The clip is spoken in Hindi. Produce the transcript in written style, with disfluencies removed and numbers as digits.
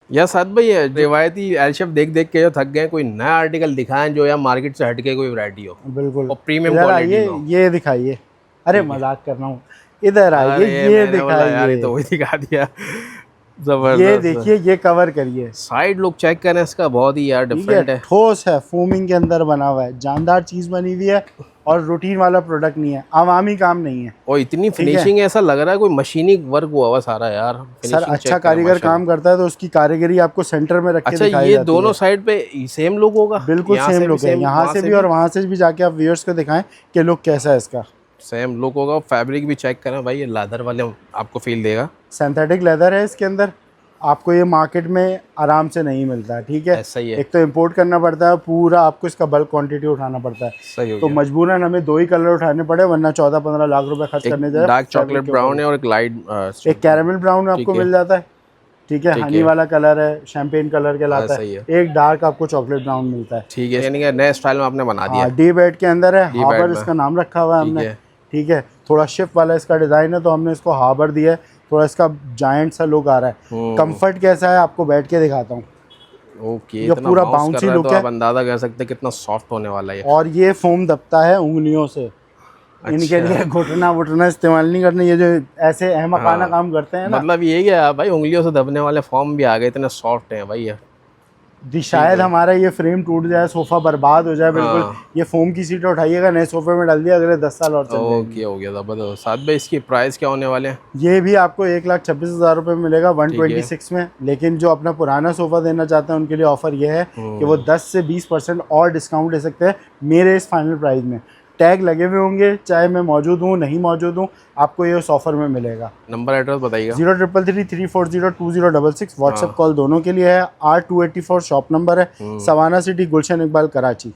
या साथ भाई ये रिवायती एल शेप देख देख के जो थक गए, कोई नया आर्टिकल दिखाएं जो या मार्केट से हटके कोई वैरायटी हो। बिल्कुल। और प्रीमियम इधर क्वालिटी आइए, में। ये दिखाइए। अरे मजाक कर रहा हूँ, इधर आइए, अरे ये मैंने बोला यार, ये दिखाइए, तो वही दिखा दिया। ये जबरदस्त। देखिए, ये कवर करिए। साइड लुक चेक करें इसका, बहुत ही यार ठीक है, डिफरेंट है। ठोस है, फोमिंग के अंदर बना हुआ है, जानदार चीज बनी हुई है, और रूटीन वाला प्रोडक्ट नहीं है, आवामी काम नहीं है। और इतनी ठीक है फिनिशिंग ऐसा लग रहा है कोई मशीनी वर्क हुआ हुआ सारा यार। सर, फिनिशिंग अच्छा चेक करें कारीगर माशाल्लाह। काम करता है तो उसकी कारीगरी आपको सेंटर में रख के अच्छा, दिखाई ये जाती दोनों है। साइड पे सेम लुक होगा? बिल्कुल यहाँ सेम से भी लुक है, सेम, यहाँ वहाँ से भी और वहाँ से भी जाके आप व्यूअर्स को दिखाएं कि लुक कैसा है इसका। सेम लुक होगा। फैब्रिक भी चेक करें भाई, ये लेदर वाले आपको फील देगा। सिंथेटिक लेदर है इसके अंदर, आपको ये मार्केट में आराम से नहीं मिलता है। ठीक है, ऐसा ही है। एक तो इंपोर्ट करना पड़ता है पूरा, आपको इसका बल्क क्वांटिटी उठाना पड़ता है। सही हो तो गया। मजबूरन हमें 2 ही कलर उठाने पड़े, वरना 14-15 लाख रुपए खर्च एक करने जाए डार्क fabric चॉकलेट के ब्राउन ऊपर। है और एक लाइट एक कैरेमल ब्राउन ठीक आपको है। मिल जाता है। ठीक है, ठीक हनी है। वाला कलर है, शैंपेन कलर कहलाता सही है। है। एक डार्क आपको चॉकलेट ब्राउन मिलता है। ठीक है, यानी कि नए स्टाइल में आपने बना दिया हाँ, है। डी बेड के अंदर है, डी बेड हार्बर में। इसका नाम रखा हुआ है ठीक हमने। है। ठीक है, थोड़ा शिफ्ट वाला इसका डिज़ाइन है तो हमने इसको हार्बर दिया है, थोड़ा इसका जायंट सा लुक आ रहा है। कंफर्ट कैसा है आपको बैठ के दिखाता हूँ। ओके, ये इतना पूरा बाउंस कर बाउंसी रहा है तो लुक है, आप अंदाजा कर सकते हैं कितना सॉफ्ट होने वाला है ये। और ये फोम दबता है उंगलियों से। इनके अच्छा। लिए घुटना वुटना इस्तेमाल नहीं करना, ये जो ऐसे अहमकाना हाँ, काम करते हैं ना। मतलब ये क्या भाई, उंगलियों से दबने वाले फॉर्म भी आ गए, इतने सॉफ्ट हैं भाई ये। शायद हमारा ये फ्रेम टूट जाए, सोफा बर्बाद हो जाए बिल्कुल, हाँ। ये फोम की सीट उठाइएगा, नए सोफे में डाल दिया, अगले 10 साल और चल जाएंगे। ओके, हो गया जबरदस्त। साथ भाई इसकी प्राइस क्या होने वाले हैं? ये भी आपको 1,26,000 रुपये में मिलेगा ठीक है। 126 में। लेकिन जो अपना पुराना सोफा देना चाहते हैं उनके लिए ऑफर ये है कि वो 10 से 20% और डिस्काउंट ले सकते हैं मेरे इस फाइनल प्राइस में। टैग लगे हुए होंगे, चाहे मैं मौजूद हूँ नहीं मौजूद हूँ, आपको ये उस ऑफर में मिलेगा। नंबर एड्रेस बताइएगा। 033334020066 व्हाट्सएप कॉल दोनों के लिए है। R284 शॉप नंबर है, सवाना सिटी, गुलशन इकबाल, कराची।